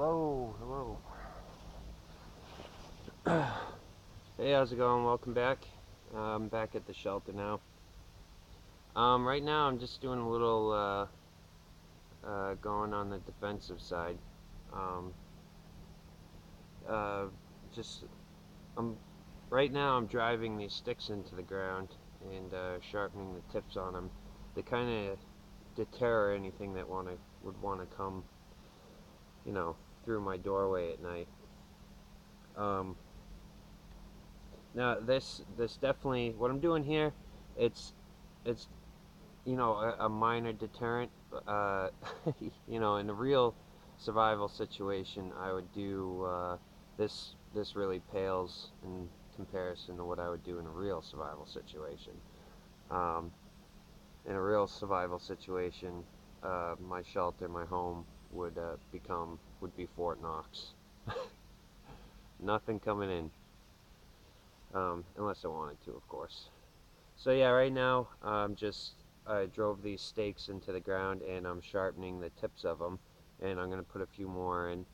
Hello, hello. Hey, how's it going? Welcome back. I'm back at the shelter now. Right now I'm just doing a little going on the defensive side. Um, uh, just I'm right now I'm driving these sticks into the ground and sharpening the tips on them. They kind of deter anything that would want to come, you know, through my doorway at night. Um, Now this definitely what I'm doing here. It's it's a minor deterrent. Uh, in a real survival situation, I would do this really pales in comparison to what I would do in a real survival situation. Um, in a real survival situation, my shelter, my home would be Fort Knox. Nothing coming in, unless I wanted to, of course. So yeah, right now I drove these stakes into the ground and I'm sharpening the tips of them, and I'm gonna put a few more in.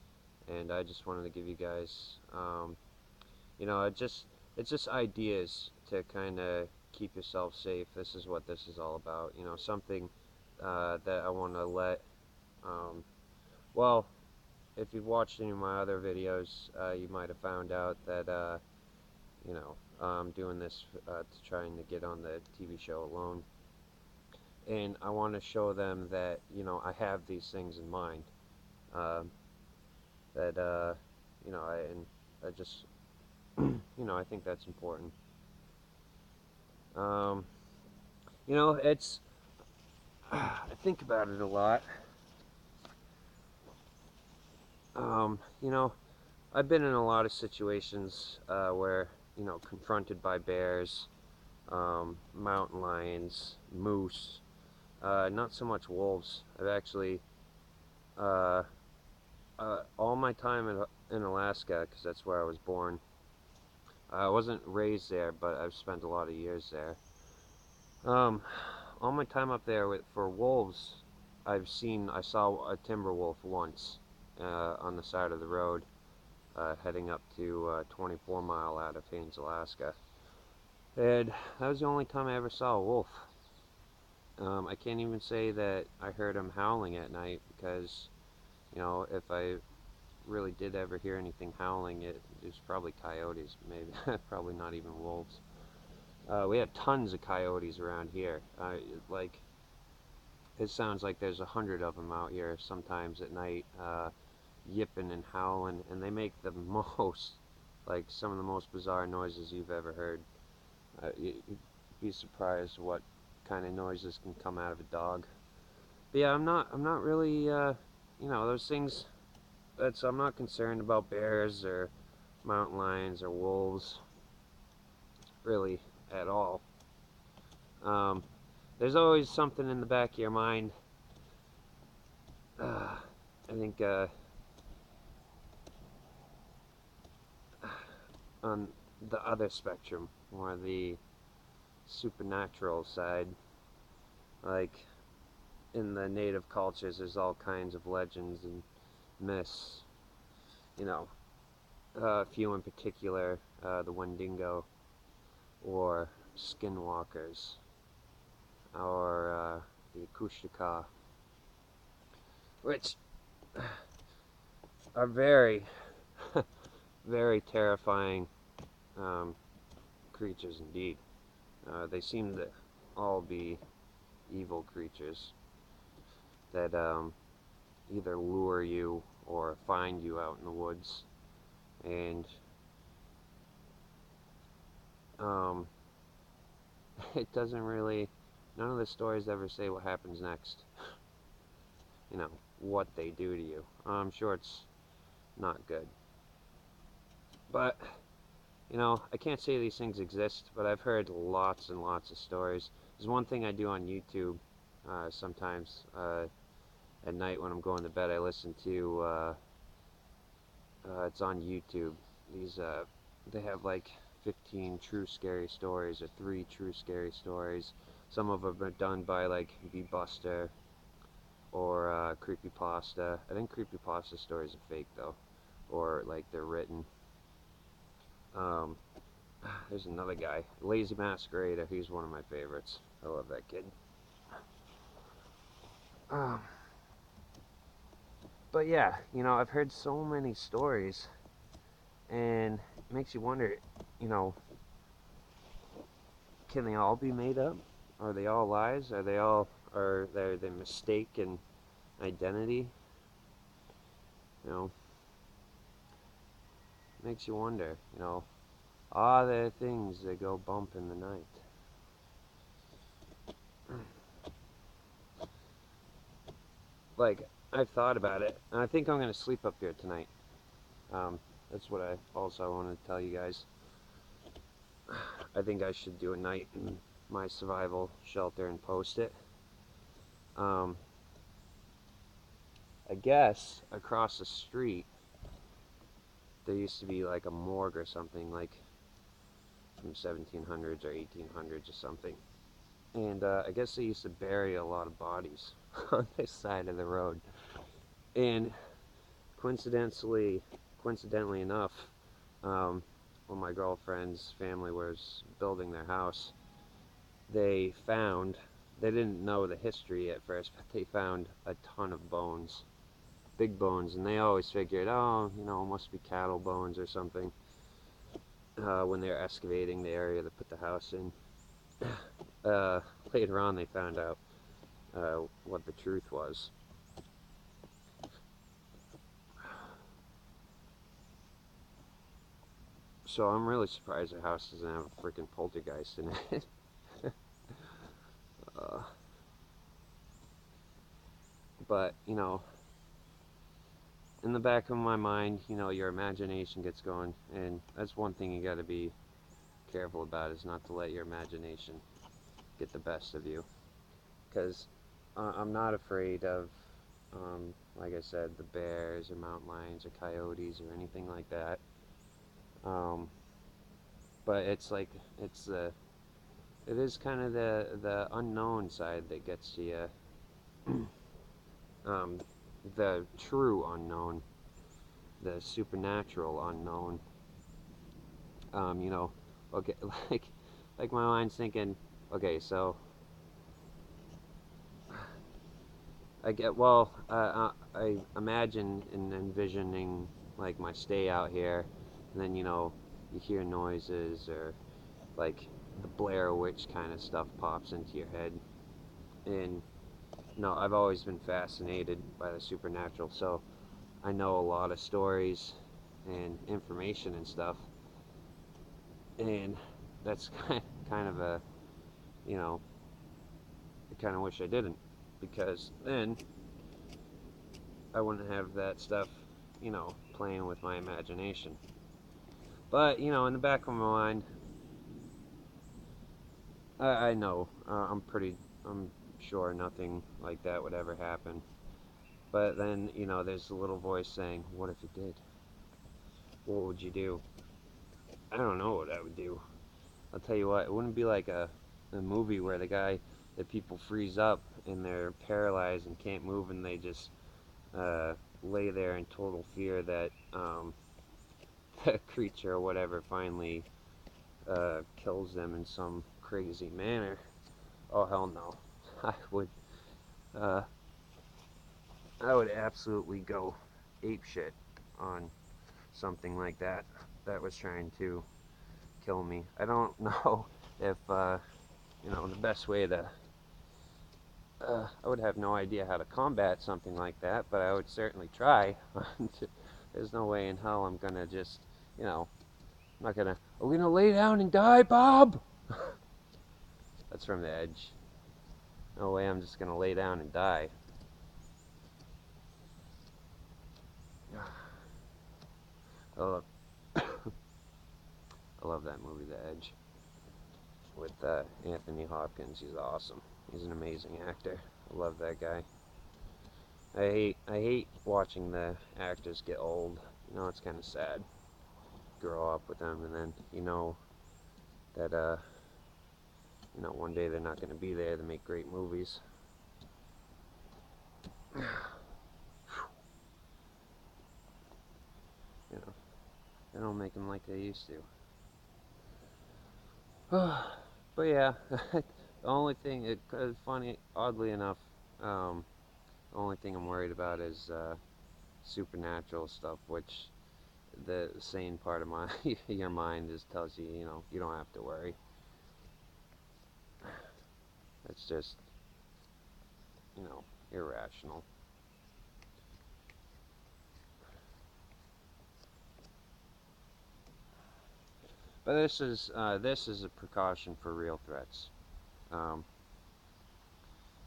And I just wanted to give you guys, you know, it just it's just ideas to kind of keep yourself safe. This is what this is all about. Something that I want to let. Um, well, if you've watched any of my other videos, you might have found out that I'm doing this to trying to get on the TV show Alone, and I want to show them that I have these things in mind. Um, that I just I think that's important. Um, it's I think about it a lot. Um, you know, I've been in a lot of situations where confronted by bears, mountain lions, moose. Not so much wolves. I've actually uh, all my time in Alaska, because that's where I was born. I wasn't raised there, but I've spent a lot of years there. Um, all my time up there for wolves, I saw a timber wolf once on the side of the road, heading up to 24 Mile out of Haines, Alaska. And that was the only time I ever saw a wolf. I can't even say that I heard him howling at night because, if I really did ever hear anything howling, it was probably coyotes, maybe, probably not even wolves. We have tons of coyotes around here. Like it sounds like there's 100 of them out here sometimes at night, yipping and howling, and they make the most, like some of the most bizarre noises you've ever heard. You'd be surprised what kind of noises can come out of a dog. But yeah, I'm not really, those things. I'm not concerned about bears or mountain lions or wolves, really, at all. Um, there's always something in the back of your mind. I think on the other spectrum, or the supernatural side, like in the native cultures, there's all kinds of legends and myths. You know, a few in particular, the Wendigo, or skinwalkers, or the Akushika, which are very, very terrifying um, creatures indeed. They seem to all be evil creatures that either lure you or find you out in the woods. And um, it doesn't really, none of the stories ever say what happens next. What they do to you. I'm sure it's not good. But, I can't say these things exist, but I've heard lots and lots of stories. There's one thing I do on YouTube sometimes at night when I'm going to bed. I listen to, it's on YouTube. These, they have like 15 true scary stories or 3 true scary stories. Some of them are done by like V Buster or creepypasta. I think creepypasta stories are fake though, or like they're written. Um, there's another guy, Lazy Masquerader. He's one of my favorites. I love that kid. Um, but yeah, I've heard so many stories, and it makes you wonder, you know, can they all be made up? Are they all lies? Are they mistaken identity? You know, makes you wonder. Are there things that go bump in the night? Like, I've thought about it, and I think I'm gonna sleep up here tonight. Um, that's what I also wanted to tell you guys. I think I should do a night in my survival shelter and post it. Um, I guess across the street there used to be like a morgue or something, like from 1700s or 1800s or something. And I guess they used to bury a lot of bodies on this side of the road. And coincidentally enough, um, when my girlfriend's family was building their house, they found, they didn't know the history at first, but they found a ton of bones, big bones, and they always figured, oh, it must be cattle bones or something, when they were excavating the area to put the house in. Uh, Later on, they found out what the truth was. So I'm really surprised the house doesn't have a freaking poltergeist in it. uh, but in the back of my mind, your imagination gets going, and that's one thing you got to be careful about, is not to let your imagination get the best of you. Because I'm not afraid of, like I said, the bears or mountain lions or coyotes or anything like that. Um, but it's like it is kind of the unknown side that gets to you. um, the true unknown, the supernatural unknown. Um, you know, okay, like my mind's thinking, okay, so I imagine and envisioning like my stay out here, and then you hear noises, or like the Blair Witch kind of stuff pops into your head, and I've always been fascinated by the supernatural, so I know a lot of stories and information and stuff, and that's kind of a, you know, I kind of wish I didn't, because then I wouldn't have that stuff, playing with my imagination. But, in the back of my mind, I know, I'm sure nothing like that would ever happen. But then, there's a little voice saying, what if it did? What would you do? I don't know what I would do. I'll tell you what, it wouldn't be like a movie where the people freeze up and they're paralyzed and can't move, and they just uh, lay there in total fear that the creature or whatever finally kills them in some crazy manner. Oh hell no! I would, uh, I would absolutely go ape shit on something like that was trying to kill me. I don't know if the best way to. I would have no idea how to combat something like that, but I would certainly try. There's no way in hell I'm gonna just, I'm not gonna. Are we gonna lay down and die, Bob? That's from The Edge. No way I'm just gonna lay down and die. I love, I love that movie, The Edge, with Anthony Hopkins. He's awesome. He's an amazing actor. I love that guy. I hate watching the actors get old. It's kind of sad. Grow up with them, and then that one day they're not going to be there to make great movies. They don't make them like they used to. But yeah, the only thing, funny, oddly enough, the only thing I'm worried about is supernatural stuff, which the sane part of my your mind just tells you, you know, you don't have to worry. It's just, you know, irrational. But this is a precaution for real threats. Um,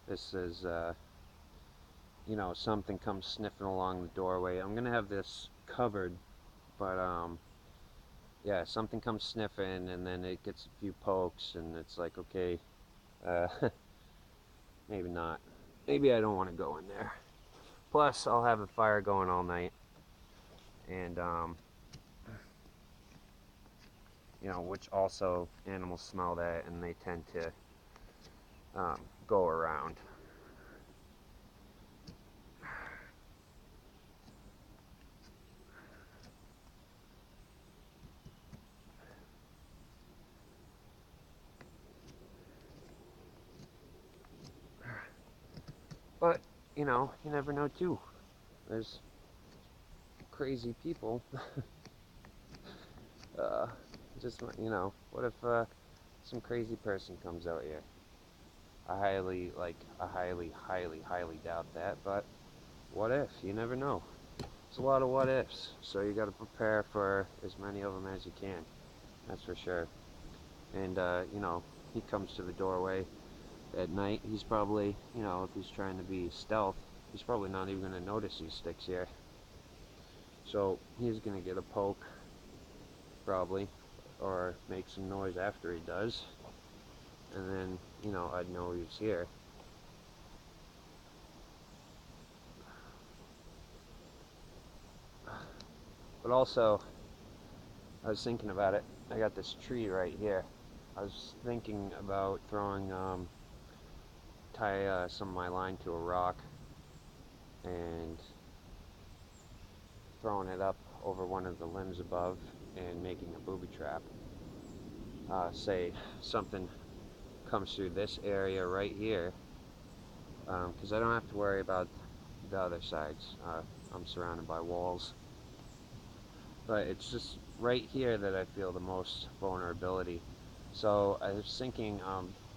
this is you know, something comes sniffing along the doorway. I'm gonna have this covered, but yeah, something comes sniffing, and then it gets a few pokes, and it's like, okay, uh, maybe not. Maybe I don't want to go in there. Plus, I'll have a fire going all night, and you know, which also animals smell that, and they tend to go around. But you know, you never know too. There's crazy people. uh, just you know, what if some crazy person comes out here? I highly doubt that. But what if? You never know. It's a lot of what ifs. So you got to prepare for as many of them as you can. That's for sure. And you know, he comes to the doorway at night. He's probably, you know, if he's trying to be stealth, he's probably not even going to notice he sticks here. So he's going to get a poke, probably, or make some noise after he does. And then, you know, I'd know he was here. But also, I was thinking about it. I got this tree right here. I was thinking about throwing, tie some of my line to a rock and throwing it up over one of the limbs above and making a booby trap. Say something comes through this area right here, because I don't have to worry about the other sides. I'm surrounded by walls, but it's just right here that I feel the most vulnerability. So I was thinking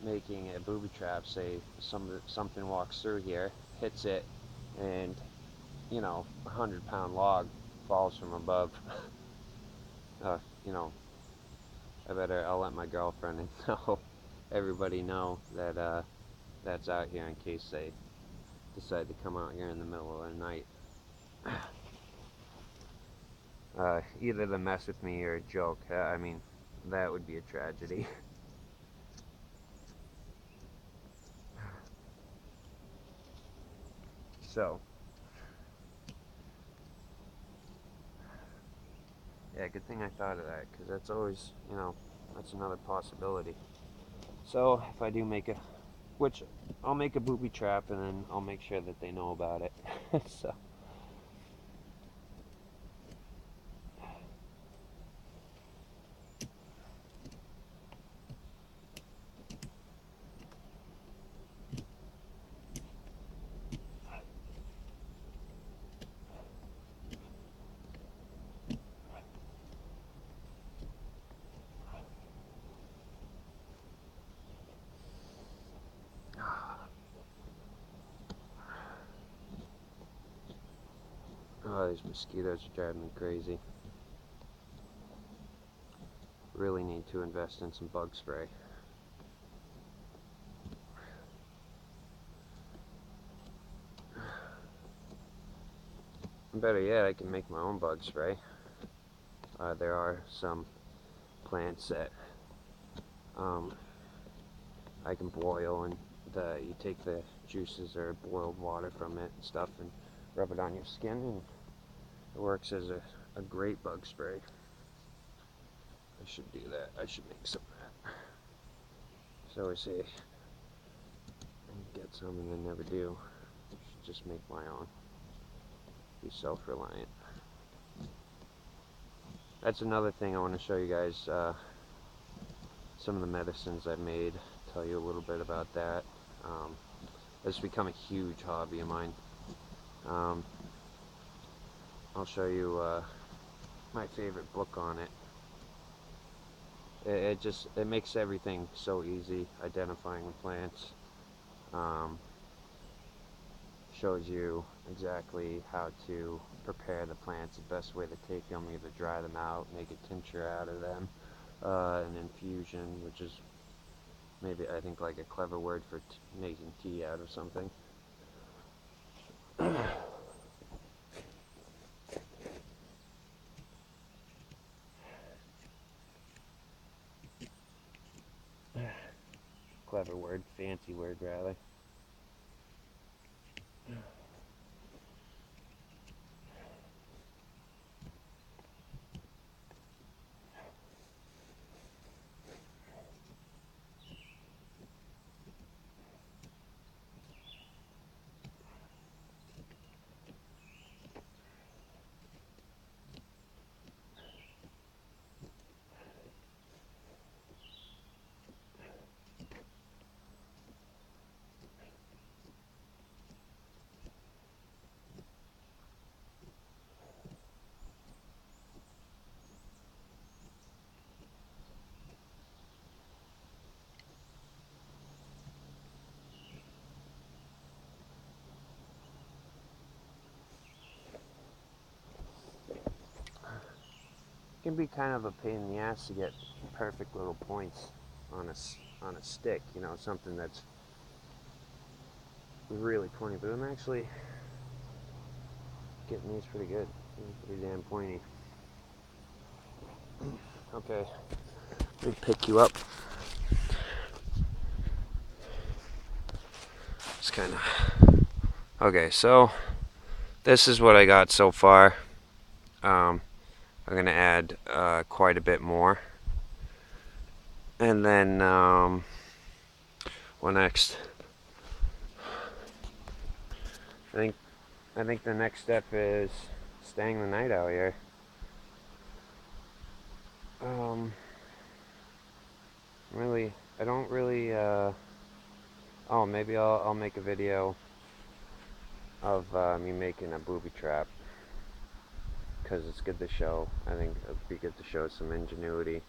making a booby trap. Say something walks through here, hits it, and you know, 100-pound log falls from above. You know, I'll let my girlfriend and know, everybody know that that's out here in case they decide to come out here in the middle of the night. Either to mess with me or a joke. I mean, that would be a tragedy. So, yeah, good thing I thought of that, because that's always, you know, that's another possibility. So, if I do make a, which I'll make a booby trap and then I'll make sure that they know about it. So, oh, these mosquitoes are driving me crazy. Really need to invest in some bug spray. Better yet, I can make my own bug spray. There are some plants that um, I can boil, and you take the juices or boiled water from it and stuff and rub it on your skin, and it works as a great bug spray. I should do that. I should make some of that. So I say I get some and then never do. I should just make my own. Be self-reliant. that's another thing I want to show you guys. Some of the medicines I made. Tell you a little bit about that. It's become a huge hobby of mine. Um, I'll show you my favorite book on it. It makes everything so easy. Identifying the plants. Um, Shows you exactly how to prepare the plants, the best way to take them, either dry them out, make a tincture out of them, an infusion, which is maybe I think like a clever word for making tea out of something. Clever word, fancy word rather. It can be kind of a pain in the ass to get perfect little points on a stick, you know, something that's really pointy, but I'm actually getting these pretty good. Pretty damn pointy. Okay, let me pick you up. It's kind of okay. So this is what I got so far. I'm gonna add quite a bit more, and then what next? I think the next step is staying the night out here. Really, I don't really. Oh, maybe I'll make a video of me making a booby trap because it's good to show. I think it'd be good to show some ingenuity.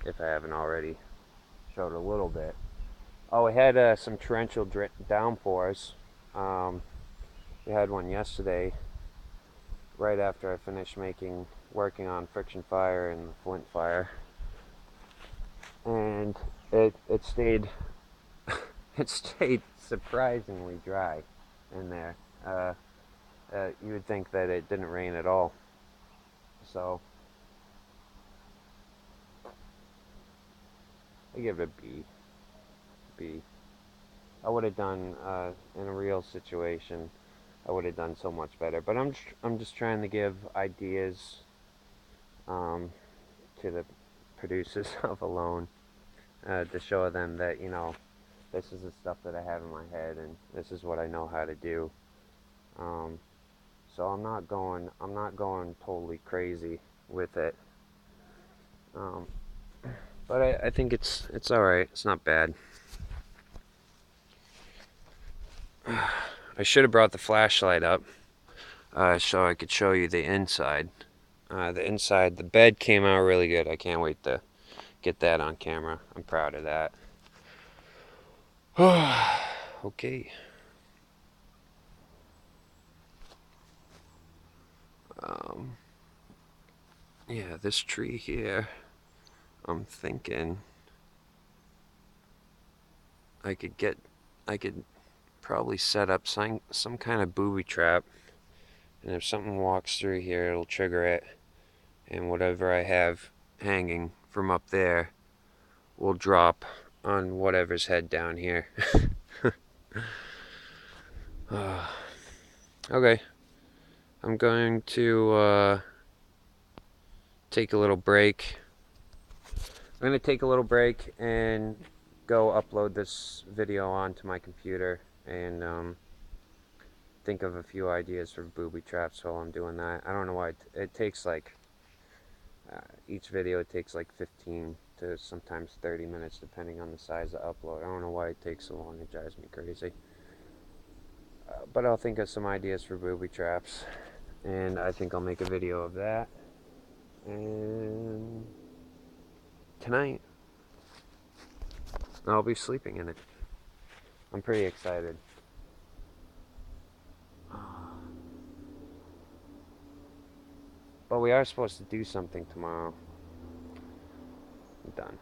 If I haven't already showed a little bit. Oh, we had some torrential downpours. Um, we had one yesterday, right after I finished working on friction fire and flint fire, and it stayed it stayed surprisingly dry in there. You would think that it didn't rain at all. So I give it a B. B. I would have done in a real situation. I would have done so much better. But I'm just trying to give ideas um, to the producers of Alone to show them that this is the stuff that I have in my head and this is what I know how to do. Um, so I'm not going totally crazy with it. Um, but I think it's all right. It's not bad. I should have brought the flashlight up so I could show you the inside. The bed came out really good. I can't wait to get that on camera. I'm proud of that. Okay. Um, yeah, this tree here, I'm thinking I could probably set up some kind of booby trap, and if something walks through here, it'll trigger it, and whatever I have hanging from up there will drop on whatever's head down here. Okay, I'm going to take a little break. I'm going to take a little break and go upload this video onto my computer and think of a few ideas for booby traps while I'm doing that. I don't know why it takes like Each video takes like 15 to sometimes 30 minutes depending on the size of upload. I don't know why it takes so long. It drives me crazy. But I'll think of some ideas for booby traps, and I think I'll make a video of that. And tonight I'll be sleeping in it. I'm pretty excited. But we are supposed to do something tomorrow. I'm done.